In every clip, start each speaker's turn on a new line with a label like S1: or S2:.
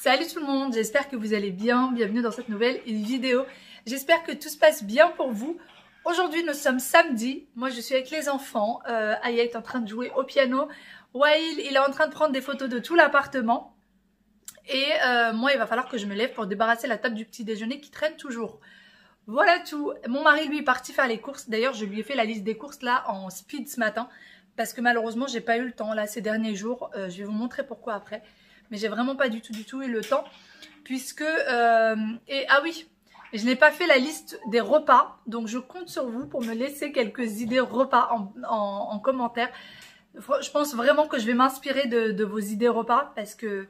S1: Salut tout le monde, j'espère que vous allez bien, bienvenue dans cette nouvelle vidéo. J'espère que tout se passe bien pour vous. Aujourd'hui nous sommes samedi, moi je suis avec les enfants, Aya est en train de jouer au piano, Wael il est en train de prendre des photos de tout l'appartement. Et moi il va falloir que je me lève pour débarrasser la table du petit déjeuner qui traîne toujours. Voilà tout, mon mari lui est parti faire les courses, d'ailleurs je lui ai fait la liste des courses là en speed ce matin. Parce que malheureusement j'ai pas eu le temps là ces derniers jours, je vais vous montrer pourquoi après. Mais j'ai vraiment pas du tout eu le temps. Puisque, ah oui, je n'ai pas fait la liste des repas. Donc je compte sur vous pour me laisser quelques idées repas en commentaire. Je pense vraiment que je vais m'inspirer de vos idées repas. Parce que,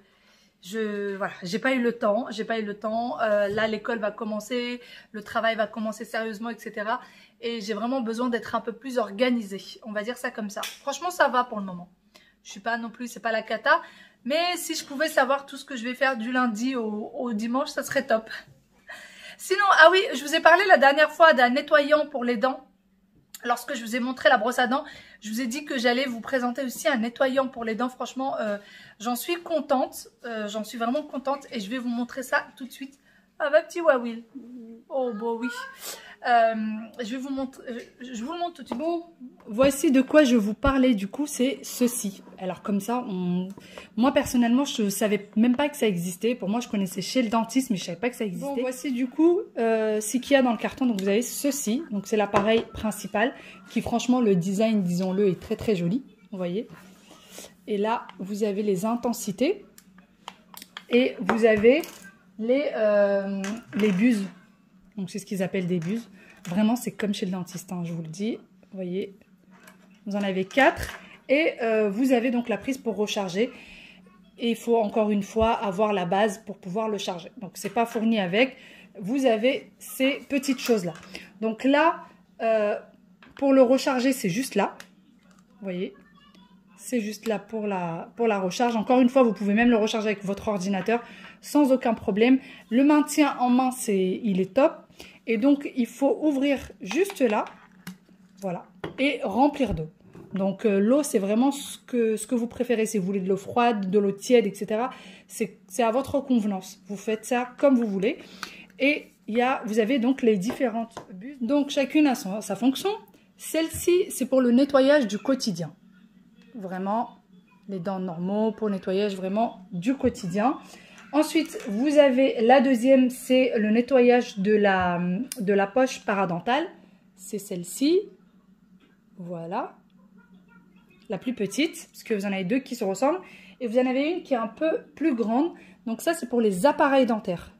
S1: voilà, j'ai pas eu le temps. Là l'école va commencer, le travail va commencer sérieusement, etc. Et j'ai vraiment besoin d'être un peu plus organisée. On va dire ça comme ça. Franchement ça va pour le moment. Je suis pas non plus, c'est pas la cata. Mais si je pouvais savoir tout ce que je vais faire du lundi au dimanche, ça serait top. Sinon, ah oui, je vous ai parlé la dernière fois d'un nettoyant pour les dents. Lorsque je vous ai montré la brosse à dents, je vous ai dit que j'allais vous présenter aussi un nettoyant pour les dents. Franchement, j'en suis contente. J'en suis vraiment contente et je vais vous montrer ça tout de suite. Ah, ma petit Wawil. Oh, bon, oui. Je vous le montre tout de suite. Bon, voici de quoi je vous parlais du coup, c'est ceci. Alors comme ça, moi personnellement, je savais même pas que ça existait. Pour moi, je connaissais chez le dentiste, mais je savais pas que ça existait. Bon, voici du coup ce qu'il y a dans le carton. Donc vous avez ceci. Donc c'est l'appareil principal qui franchement, le design, disons-le, est très très joli. Vous voyez. Et là, vous avez les intensités. Et vous avez les buses. Donc c'est ce qu'ils appellent des buses. Vraiment, c'est comme chez le dentiste, hein, je vous le dis. Vous voyez, vous en avez 4. Et vous avez donc la prise pour recharger. Et il faut encore une fois avoir la base pour pouvoir le charger. Donc c'est pas fourni avec. Vous avez ces petites choses-là. Donc là, pour le recharger, c'est juste là. Vous voyez, c'est juste là pour la recharge. Encore une fois, vous pouvez même le recharger avec votre ordinateur sans aucun problème. Le maintien en main, il est top. Et donc, il faut ouvrir juste là, voilà, et remplir d'eau. Donc, l'eau, c'est vraiment ce que vous préférez. Si vous voulez de l'eau froide, de l'eau tiède, etc., c'est à votre convenance. Vous faites ça comme vous voulez. Et vous avez donc les différentes buses. Donc, chacune a sa fonction. Celle-ci, c'est pour le nettoyage du quotidien. Vraiment, les dents normaux, pour le nettoyage vraiment du quotidien. Ensuite, vous avez la deuxième, c'est le nettoyage de la poche paradontale. C'est celle-ci. Voilà. La plus petite, parce que vous en avez deux qui se ressemblent. Et vous en avez une qui est un peu plus grande. Donc ça, c'est pour les appareils dentaires.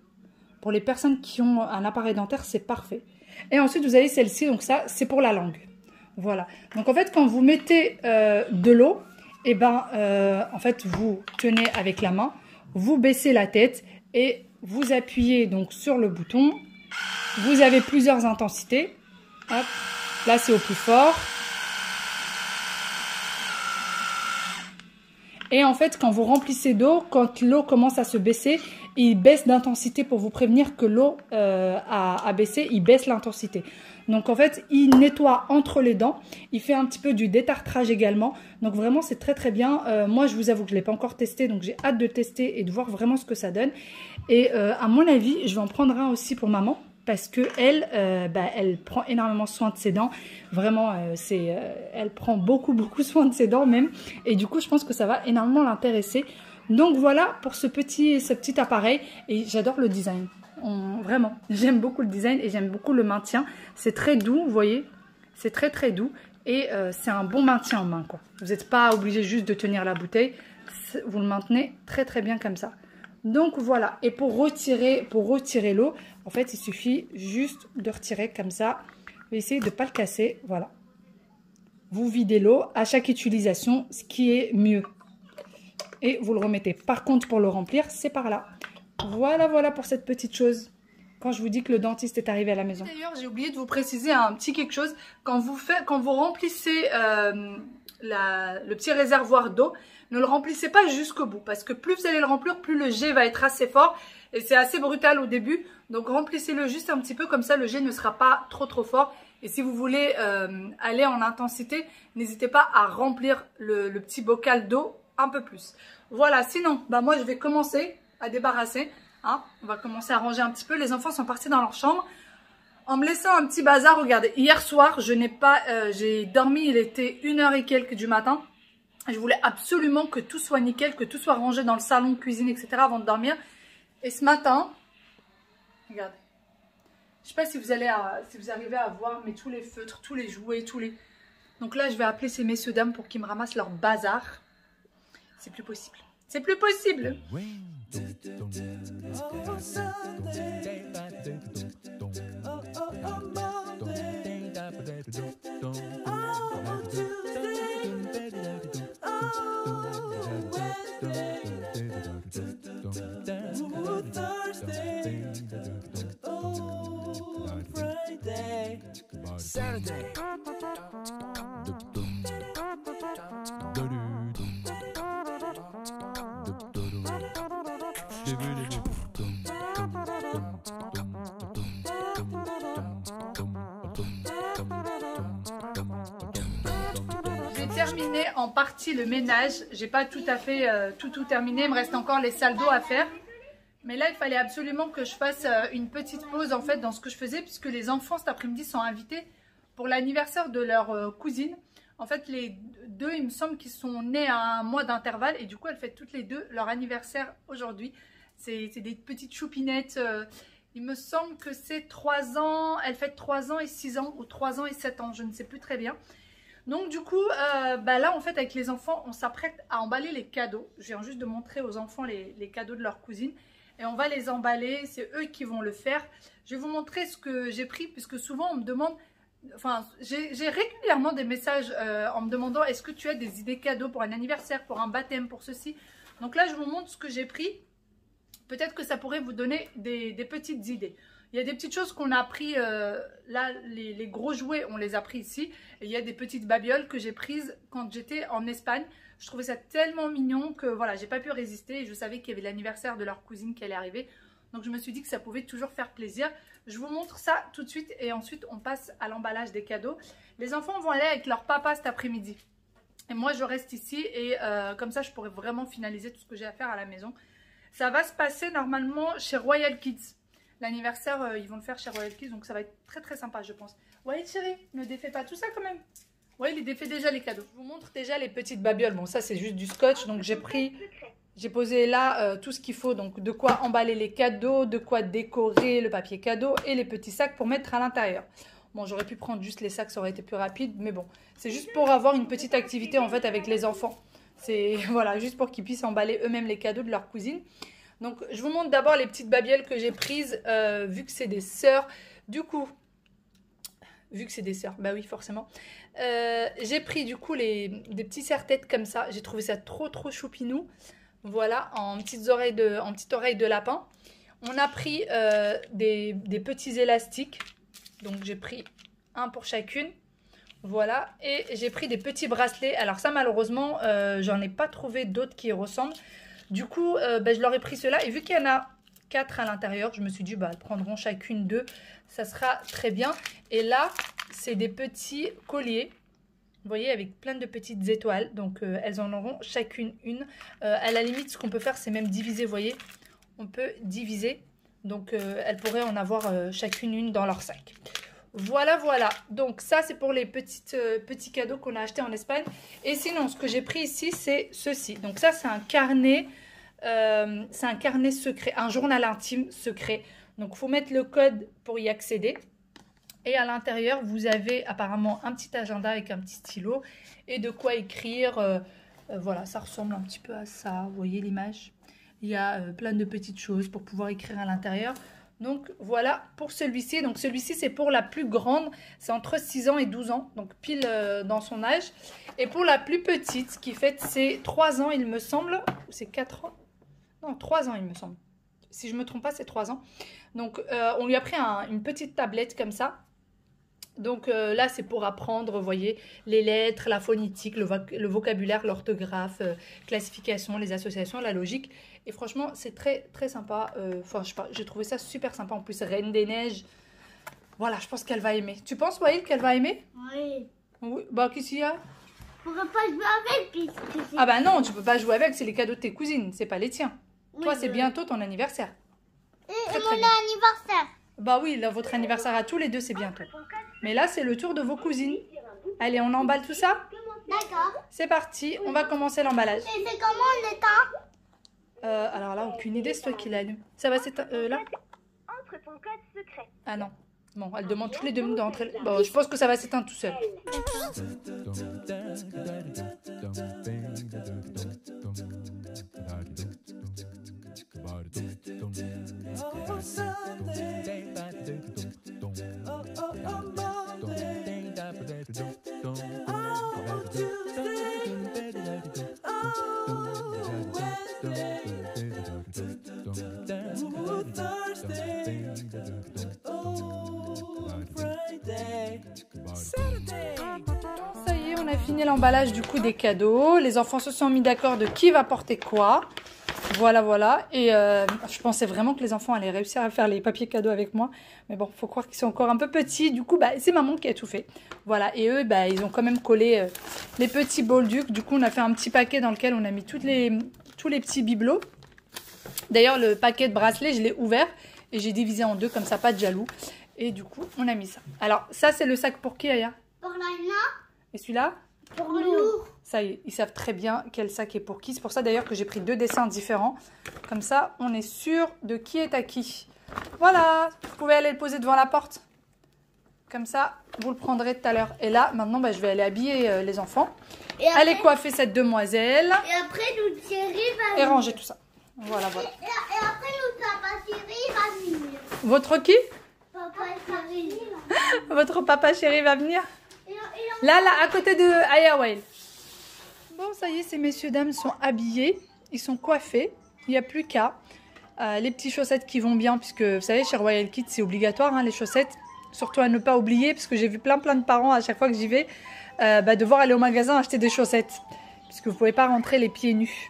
S1: Pour les personnes qui ont un appareil dentaire, c'est parfait. Et ensuite, vous avez celle-ci. Donc ça, c'est pour la langue. Voilà. Donc en fait, quand vous mettez de l'eau, et en fait, vous tenez avec la main. Vous baissez la tête et vous appuyez donc sur le bouton. Vous avez plusieurs intensités. Hop. Là, c'est au plus fort. Et en fait, quand vous remplissez d'eau, quand l'eau commence à se baisser, il baisse d'intensité pour vous prévenir que l'eau a baissé. Il baisse l'intensité. Donc en fait, il nettoie entre les dents. Il fait un petit peu du détartrage également. Donc vraiment, c'est très très bien. Moi, je vous avoue que je ne l'ai pas encore testé. Donc j'ai hâte de tester et de voir vraiment ce que ça donne. Et à mon avis, je vais en prendre un aussi pour maman. Parce que elle prend énormément soin de ses dents. Vraiment, elle prend beaucoup soin de ses dents même. Et du coup, je pense que ça va énormément l'intéresser. Donc voilà pour ce petit appareil. Et j'adore le design. Vraiment, j'aime beaucoup le design et j'aime beaucoup le maintien. C'est très doux, vous voyez. C'est très très doux. Et c'est un bon maintien en main, quoi. Vous n'êtes pas obligé juste de tenir la bouteille. Vous le maintenez très très bien comme ça. Donc voilà, et pour retirer l'eau, en fait, il suffit juste de retirer comme ça. Vous essayez de ne pas le casser, voilà. Vous videz l'eau à chaque utilisation, ce qui est mieux. Et vous le remettez. Par contre, pour le remplir, c'est par là. Voilà pour cette petite chose. Quand je vous dis que le dentiste est arrivé à la maison. D'ailleurs, j'ai oublié de vous préciser un petit quelque chose. Quand vous remplissez le petit réservoir d'eau, ne le remplissez pas jusqu'au bout. Parce que plus vous allez le remplir, plus le jet va être assez fort. Et c'est assez brutal au début. Donc remplissez-le juste un petit peu. Comme ça, le jet ne sera pas trop fort. Et si vous voulez aller en intensité, n'hésitez pas à remplir le petit bocal d'eau un peu plus. Voilà, sinon, moi je vais commencer. à débarrasser. Hein. On va commencer à ranger un petit peu. Les enfants sont partis dans leur chambre. En me laissant un petit bazar, regardez, hier soir, j'ai dormi, il était 1h et quelques du matin. Je voulais absolument que tout soit nickel, que tout soit rangé dans le salon, cuisine, etc. avant de dormir. Et ce matin, regardez, je ne sais pas si vous arrivez à voir, mais tous les feutres, tous les jouets, Donc là, je vais appeler ces messieurs dames pour qu'ils me ramassent leur bazar. C'est plus possible. C'est plus possible. J'ai terminé en partie le ménage. J'ai pas tout à fait tout terminé. Il me reste encore les salles d'eau à faire. Mais là, il fallait absolument que je fasse une petite pause en fait dans ce que je faisais puisque les enfants cet après-midi sont invités pour l'anniversaire de leur cousine. En fait, les deux, il me semble qu'ils sont nés à un mois d'intervalle et du coup, elles fêtent toutes les deux leur anniversaire aujourd'hui. C'est des petites choupinettes. Il me semble que c'est 3 ans. Elles fêtent 3 ans et 6 ans ou 3 ans et 7 ans. Je ne sais plus très bien. Donc du coup, là en fait avec les enfants, on s'apprête à emballer les cadeaux. Je viens juste de montrer aux enfants les cadeaux de leur cousine. Et on va les emballer, c'est eux qui vont le faire. Je vais vous montrer ce que j'ai pris puisque souvent on me demande... Enfin, j'ai régulièrement des messages en me demandant est-ce que tu as des idées cadeaux pour un anniversaire, pour un baptême, pour ceci. Donc là, je vous montre ce que j'ai pris. Peut-être que ça pourrait vous donner des petites idées. Il y a des petites choses qu'on a pris, là, les gros jouets, on les a pris ici. Et il y a des petites babioles que j'ai prises quand j'étais en Espagne. Je trouvais ça tellement mignon que voilà, j'ai pas pu résister. Et je savais qu'il y avait l'anniversaire de leur cousine qui allait arriver. Donc je me suis dit que ça pouvait toujours faire plaisir. Je vous montre ça tout de suite et ensuite on passe à l'emballage des cadeaux. Les enfants vont aller avec leur papa cet après-midi. Et moi je reste ici et comme ça je pourrai vraiment finaliser tout ce que j'ai à faire à la maison. Ça va se passer normalement chez Royal Kids. L'anniversaire, ils vont le faire chez Royal Kids, donc ça va être très très sympa je pense. Ouais chérie, ne défais pas tout ça quand même. Ouais, il défait déjà les cadeaux. Je vous montre déjà les petites babioles. Bon ça c'est juste du scotch, donc j'ai posé là tout ce qu'il faut, donc de quoi emballer les cadeaux, de quoi décorer le papier cadeau et les petits sacs pour mettre à l'intérieur. Bon, j'aurais pu prendre juste les sacs, ça aurait été plus rapide, mais bon, c'est juste pour avoir une petite activité en fait avec les enfants. C'est voilà, juste pour qu'ils puissent emballer eux-mêmes les cadeaux de leur cousine. Donc, je vous montre d'abord les petites babioles que j'ai prises, vu que c'est des sœurs. Du coup, vu que c'est des sœurs, bah oui, forcément. J'ai pris du coup des petits serre-têtes comme ça. J'ai trouvé ça trop choupinou. Voilà, en petites oreilles de lapin. On a pris des petits élastiques. Donc, j'ai pris un pour chacune. Voilà, et j'ai pris des petits bracelets. Alors ça, malheureusement, j'en ai pas trouvé d'autres qui y ressemblent. Du coup, je leur ai pris ceux-là. Et vu qu'il y en a 4 à l'intérieur, je me suis dit, elles prendront chacune 2. Ça sera très bien. Et là, c'est des petits colliers. Vous voyez, avec plein de petites étoiles. Donc, elles en auront chacune une. À la limite, ce qu'on peut faire, c'est même diviser. Vous voyez, on peut diviser. Donc, elles pourraient en avoir chacune une dans leur sac. Voilà, voilà. Donc, ça, c'est pour les petits cadeaux qu'on a achetés en Espagne. Et sinon, ce que j'ai pris ici, c'est ceci. Donc, ça, c'est un carnet. C'est un carnet secret, un journal intime secret. Donc, il faut mettre le code pour y accéder. Et à l'intérieur, vous avez apparemment un petit agenda avec un petit stylo et de quoi écrire. Voilà, ça ressemble un petit peu à ça. Vous voyez l'image? Il y a plein de petites choses pour pouvoir écrire à l'intérieur. Donc, voilà pour celui-ci. Donc, celui-ci, c'est pour la plus grande. C'est entre 6 ans et 12 ans. Donc, pile dans son âge. Et pour la plus petite, qui fait ses 3 ans, il me semble. C'est 4 ans? Non, 3 ans, il me semble. Si je ne me trompe pas, c'est 3 ans. Donc, on lui a pris une petite tablette comme ça. Donc là, c'est pour apprendre, vous voyez, les lettres, la phonétique, le vocabulaire, l'orthographe, classification, les associations, la logique. Et franchement, c'est très, très sympa. Enfin, je sais pas, j'ai trouvé ça super sympa. En plus, Reine des Neiges. Voilà, je pense qu'elle va aimer. Tu penses, Waïl, qu'elle va aimer?
S2: Oui.
S1: Oui. Bah, qu'est-ce qu'il y a?
S2: Je pourrais pas jouer avec puisque c'est...
S1: Ah bah non, tu peux pas jouer avec, c'est les cadeaux de tes cousines, c'est pas les tiens. Oui, toi, c'est bientôt ton anniversaire.
S2: Et mon anniversaire.
S1: Bah oui, là, votre anniversaire à tous les deux, c'est bientôt. Mais là, c'est le tour de vos cousines. Allez, on emballe tout ça?
S2: D'accord.
S1: C'est parti, on va commencer l'emballage.
S2: Et c'est comment le temps?
S1: Alors là, aucune idée, c'est toi qui l'allume. Ça va, c'est là?
S3: Entre ton code secret.
S1: Ah non. Bon, elle demande toutes les 2 minutes d'entrer. Bon, je pense que ça va s'éteindre tout seul. Ça y est, on a fini l'emballage du coup des cadeaux. Les enfants se sont mis d'accord de qui va porter quoi. Voilà, voilà. Et je pensais vraiment que les enfants allaient réussir à faire les papiers cadeaux avec moi. Mais bon, faut croire qu'ils sont encore un peu petits. Du coup, bah, c'est maman qui a tout fait. Voilà. Et eux, bah, ils ont quand même collé les petits bolducs. Du coup, on a fait un petit paquet dans lequel on a mis tous les petits bibelots. D'ailleurs, le paquet de bracelets, je l'ai ouvert. Et j'ai divisé en 2, comme ça, pas de jaloux. Et du coup, on a mis ça. Alors, ça, c'est le sac pour qui, Aya?
S2: Pour Laina.
S1: Et celui-là?
S2: Pour nous.
S1: Ça y est, ils savent très bien quel sac est pour qui. C'est pour ça d'ailleurs que j'ai pris 2 dessins différents. Comme ça, on est sûr de qui est à qui. Voilà, vous pouvez aller le poser devant la porte. Comme ça, vous le prendrez tout à l'heure. Et là, maintenant, bah, je vais aller habiller les enfants. Et après, aller coiffer cette demoiselle.
S2: Et après, nous, Thierry va
S1: venir. Et ranger tout ça. Voilà, voilà.
S2: Et après, nous, papa Thierry va venir.
S1: Votre qui?
S2: Papa Thierry.
S1: Votre papa chéri va venir. Là, à côté de Aya Wael. Bon, ça y est, ces messieurs dames sont habillés. Ils sont coiffés. Il n'y a plus qu'à. Les petites chaussettes qui vont bien, puisque vous savez, chez Royal Kids, c'est obligatoire, hein, les chaussettes. Surtout à ne pas oublier, parce que j'ai vu plein de parents, à chaque fois que j'y vais, devoir aller au magasin acheter des chaussettes. Puisque vous ne pouvez pas rentrer les pieds nus.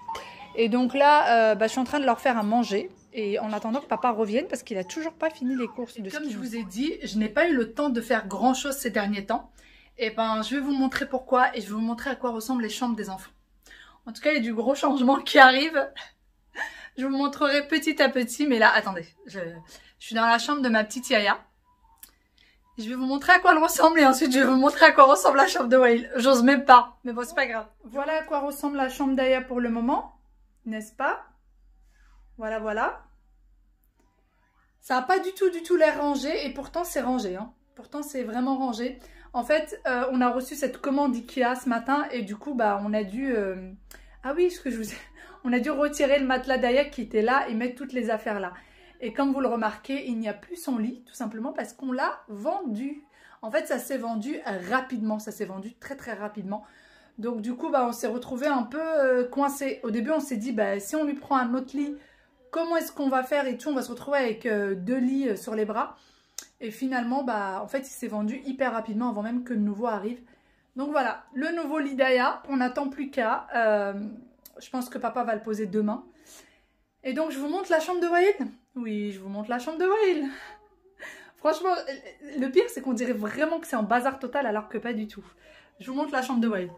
S1: Et donc là, je suis en train de leur faire à manger. Et en attendant que papa revienne, parce qu'il n'a toujours pas fini les courses de ski. Comme je vous ai dit, je n'ai pas eu le temps de faire grand chose ces derniers temps. Et ben, je vais vous montrer pourquoi et je vais vous montrer à quoi ressemblent les chambres des enfants. En tout cas, il y a du gros changement qui arrive. Je vous montrerai petit à petit, mais là, attendez. Je suis dans la chambre de ma petite Yaya. Je vais vous montrer à quoi elle ressemble et ensuite je vais vous montrer à quoi ressemble la chambre de Wael. J'ose même pas, mais bon, c'est pas grave. Voilà à quoi ressemble la chambre d'Aya pour le moment, n'est-ce pas? Voilà, voilà. Ça n'a pas du tout l'air rangé et pourtant c'est rangé, hein. Pourtant c'est vraiment rangé. En fait, on a reçu cette commande Ikea ce matin et du coup, bah, on a dû... Ah oui, ce que je vous ai... On a dû retirer le matelas d'Aya qui était là et mettre toutes les affaires là. Et comme vous le remarquez, il n'y a plus son lit, tout simplement parce qu'on l'a vendu. En fait, ça s'est vendu rapidement, ça s'est vendu très rapidement. Donc du coup, bah, on s'est retrouvé un peu coincé. Au début, on s'est dit, bah, si on lui prend un autre lit, comment est-ce qu'on va faire et tout? On va se retrouver avec 2 lits sur les bras. Et finalement, bah, en fait, il s'est vendu hyper rapidement avant même que le nouveau arrive. Donc voilà, le nouveau lit d'Aya, on n'attend plus qu'à. Je pense que papa va le poser demain. Et donc, je vous montre la chambre de Wael. Oui, je vous montre la chambre de Wael. Franchement, le pire, c'est qu'on dirait vraiment que c'est en bazar total alors que pas du tout. Je vous montre la chambre de Wael.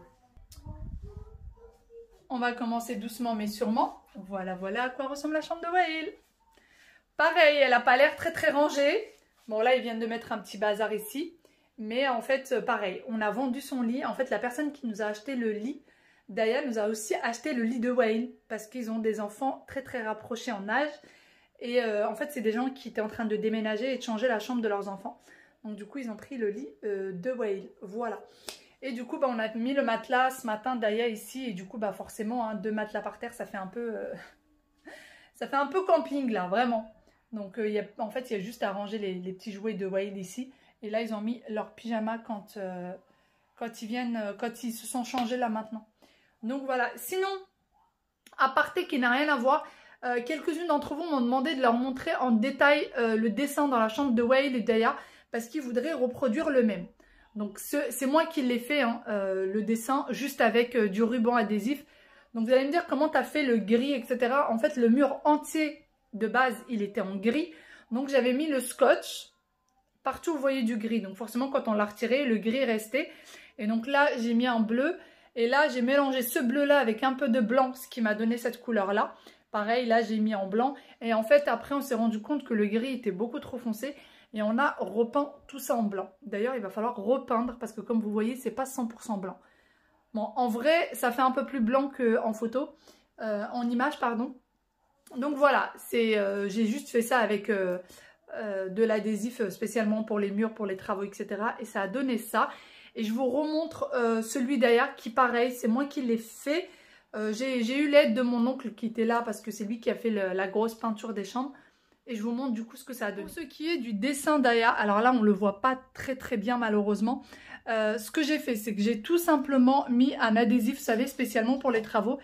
S1: On va commencer doucement mais sûrement. Voilà, voilà à quoi ressemble la chambre de Wael. Pareil, elle n'a pas l'air très rangée. Bon, là, ils viennent de mettre un petit bazar ici. Mais en fait, pareil, on a vendu son lit. En fait, la personne qui nous a acheté le lit d'Aya nous a aussi acheté le lit de Wael. Parce qu'ils ont des enfants très rapprochés en âge. Et en fait, c'est des gens qui étaient en train de déménager et de changer la chambre de leurs enfants. Donc du coup, ils ont pris le lit de Wael. Voilà. Et du coup, bah, on a mis le matelas ce matin d'Aya ici. Et du coup, bah, forcément, hein, 2 matelas par terre, ça fait un peu... ça fait un peu camping là, vraiment. Donc en fait, il y a juste à ranger les petits jouets de Wael ici. Et là, ils ont mis leur pyjama quand ils se sont changés là maintenant. Donc voilà. Sinon, aparté qui n'a rien à voir... quelques-unes d'entre vous m'ont demandé de leur montrer en détail le dessin dans la chambre de Wael et d'Aya parce qu'ils voudraient reproduire le même. Donc c'est moi qui l'ai fait, hein, le dessin, juste avec du ruban adhésif. Donc vous allez me dire comment tu as fait le gris, etc. En fait, le mur entier de base, il était en gris. Donc j'avais mis le scotch. Partout, vous voyez du gris. Donc forcément, quand on l'a retiré, le gris restait. Et donc là, j'ai mis un bleu. Et là, j'ai mélangé ce bleu-là avec un peu de blanc, ce qui m'a donné cette couleur-là. Pareil, là j'ai mis en blanc. Et en fait, après on s'est rendu compte que le gris était beaucoup trop foncé. Et on a repeint tout ça en blanc. D'ailleurs, il va falloir repeindre parce que comme vous voyez, c'est pas 100% blanc. Bon, en vrai, ça fait un peu plus blanc qu'en photo, en image, pardon. Donc voilà, j'ai juste fait ça avec de l'adhésif spécialement pour les murs, pour les travaux, etc. Et ça a donné ça. Et je vous remontre celui derrière qui, pareil, c'est moi qui l'ai fait. J'ai eu l'aide de mon oncle qui était là parce que c'est lui qui a fait la grosse peinture des chambres. Et je vous montre du coup ce que ça a donné. Pour ce qui est du dessin d'Aya, alors là on ne le voit pas très bien malheureusement. Ce que j'ai fait, c'est que j'ai tout simplement mis un adhésif, vous savez, spécialement pour les travaux,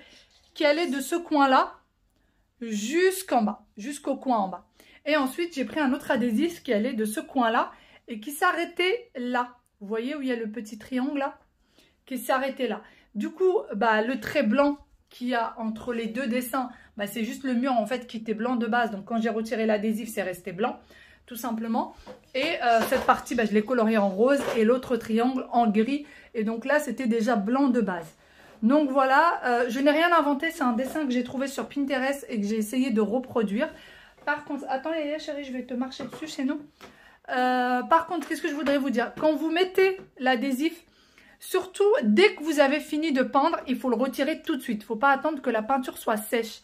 S1: qui allait de ce coin-là jusqu'en bas, jusqu'au coin en bas. Et ensuite j'ai pris un autre adhésif qui allait de ce coin-là et qui s'arrêtait là. Vous voyez où il y a le petit triangle là, qui s'arrêtait là. Du coup, le trait blanc qu'il y a entre les deux dessins, c'est juste le mur en fait qui était blanc de base. Donc quand j'ai retiré l'adhésif, c'est resté blanc, tout simplement. Et cette partie, je l'ai coloriée en rose et l'autre triangle en gris. Et donc là, c'était déjà blanc de base. Donc voilà, je n'ai rien inventé. C'est un dessin que j'ai trouvé sur Pinterest et que j'ai essayé de reproduire. Par contre, attends Yaya chérie, je vais te marcher dessus chez nous. Par contre, qu'est-ce que je voudrais vous dire? Quand vous mettez l'adhésif, surtout, dès que vous avez fini de peindre, il faut le retirer tout de suite. Il ne faut pas attendre que la peinture soit sèche.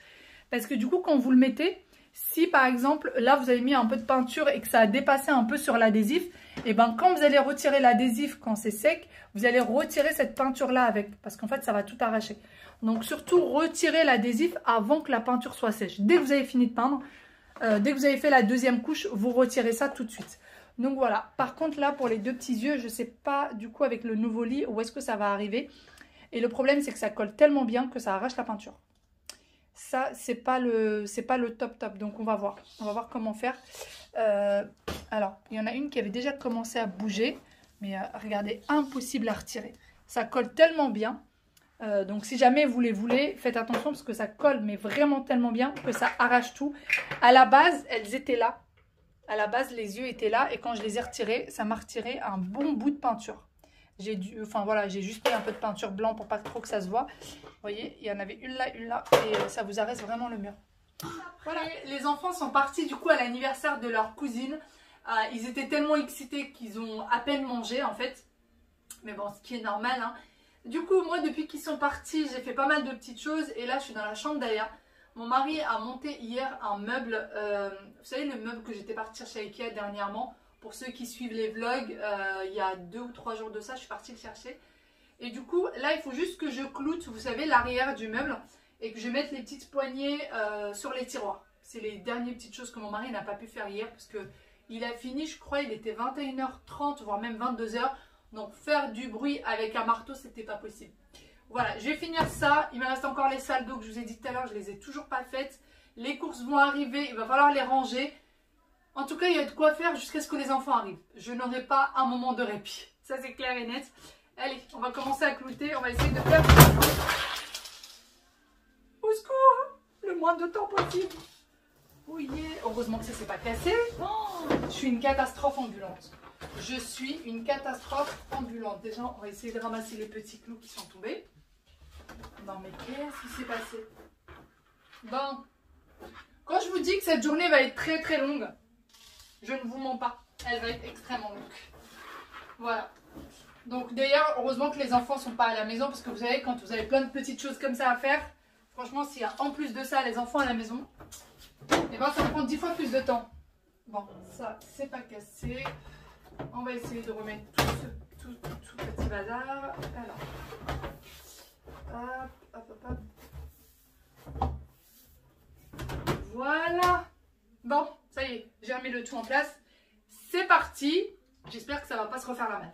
S1: Parce que du coup, quand vous le mettez, si par exemple, là, vous avez mis un peu de peinture et que ça a dépassé un peu sur l'adhésif, et quand vous allez retirer l'adhésif quand c'est sec, vous allez retirer cette peinture-là avec. Parce qu'en fait, ça va tout arracher. Donc, surtout, retirez l'adhésif avant que la peinture soit sèche. Dès que vous avez fini de peindre, dès que vous avez fait la deuxième couche, vous retirez ça tout de suite. Donc voilà, par contre là pour les deux petits yeux, je ne sais pas du coup avec le nouveau lit où est-ce que ça va arriver. Et le problème c'est que ça colle tellement bien que ça arrache la peinture. Ça c'est pas le top. Donc on va voir comment faire. Alors il y en a une qui avait déjà commencé à bouger. Mais regardez, impossible à retirer. Ça colle tellement bien. Donc si jamais vous les voulez, faites attention parce que ça colle mais vraiment tellement bien que ça arrache tout. À la base, elles étaient là. À la base, les yeux étaient là et quand je les ai retirés, ça m'a retiré un bon bout de peinture. J'ai juste mis un peu de peinture blanc pour pas trop que ça se voit. Vous voyez, il y en avait une là et ça vous arrête vraiment le mur. Voilà, les enfants sont partis du coup à l'anniversaire de leur cousine. Ils étaient tellement excités qu'ils ont à peine mangé en fait. Mais bon, ce qui est normal, hein. Du coup, moi, depuis qu'ils sont partis, j'ai fait pas mal de petites choses. Et là, je suis dans la chambre d'Aya. Mon mari a monté hier un meuble. Vous savez, le meuble que j'étais partie chercher à Ikea dernièrement. Pour ceux qui suivent les vlogs, il y a 2 ou 3 jours de ça, je suis partie le chercher. Et du coup, là, il faut juste que je cloute, vous savez, l'arrière du meuble. Et que je mette les petites poignées sur les tiroirs. C'est les dernières petites choses que mon mari n'a pas pu faire hier. Parce qu'il a fini, je crois, il était 21h30, voire même 22h. Donc faire du bruit avec un marteau, c'était pas possible. Voilà, je vais finir ça. Il me reste encore les salles d'eau que je vous ai dit tout à l'heure, je les ai toujours pas faites. Les courses vont arriver, il va falloir les ranger. En tout cas, il y a de quoi faire jusqu'à ce que les enfants arrivent. Je n'aurai pas un moment de répit. Ça, c'est clair et net. Allez, on va commencer à clouter. On va essayer de faire... Au secours, le moins de temps possible. Oh yeah. Heureusement que ça s'est pas cassé. Oh, je suis une catastrophe ambulante. Je suis une catastrophe ambulante. Déjà, on va essayer de ramasser les petits clous qui sont tombés. Non, mais qu'est-ce qui s'est passé? Bon, quand je vous dis que cette journée va être très longue, je ne vous mens pas. Elle va être extrêmement longue. Voilà. Donc d'ailleurs, heureusement que les enfants ne sont pas à la maison parce que vous savez, quand vous avez plein de petites choses comme ça à faire, franchement, s'il y a en plus de ça les enfants à la maison, et ben ça prend 10 fois plus de temps. Bon, ça, c'est pas cassé. On va essayer de remettre tout petit bazar. Alors, hop. Voilà. Bon, ça y est, j'ai remis le tout en place. C'est parti. J'espère que ça va pas se refaire la malle.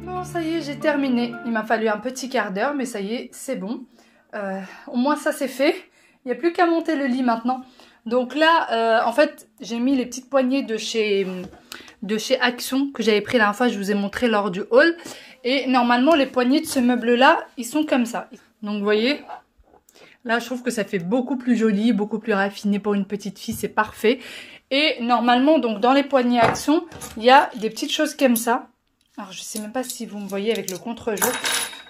S1: Bon, ça y est, j'ai terminé. Il m'a fallu un petit quart d'heure, mais ça y est, c'est bon. Au moins ça c'est fait. Il n'y a plus qu'à monter le lit maintenant. Donc là, en fait, j'ai mis les petites poignées de chez Action que j'avais pris la dernière fois, je vous ai montré lors du haul. Et normalement, les poignées de ce meuble-là, ils sont comme ça. Donc vous voyez, là je trouve que ça fait beaucoup plus joli, beaucoup plus raffiné pour une petite fille, c'est parfait. Et normalement, donc dans les poignées Action, il y a des petites choses comme ça. Alors je sais même pas si vous me voyez avec le contre-jour.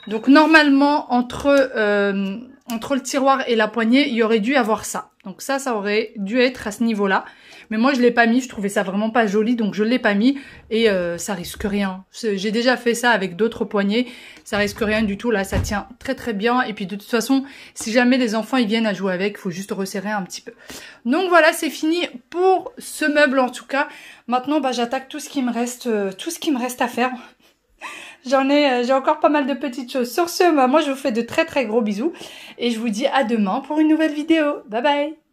S1: Donc normalement, entre le tiroir et la poignée, il y aurait dû avoir ça. Donc ça aurait dû être à ce niveau-là. Mais moi, je l'ai pas mis. Je trouvais ça vraiment pas joli. Donc je l'ai pas mis. Et ça risque rien. J'ai déjà fait ça avec d'autres poignées. Ça risque rien du tout. Là, ça tient très très bien. Et puis de toute façon, si jamais les enfants ils viennent à jouer avec, il faut juste resserrer un petit peu. Donc voilà, c'est fini pour ce meuble en tout cas. Maintenant, bah, j'attaque tout ce qui me reste à faire. J'ai encore pas mal de petites choses. Sur ce, moi je vous fais de très très gros bisous et je vous dis à demain pour une nouvelle vidéo. Bye bye.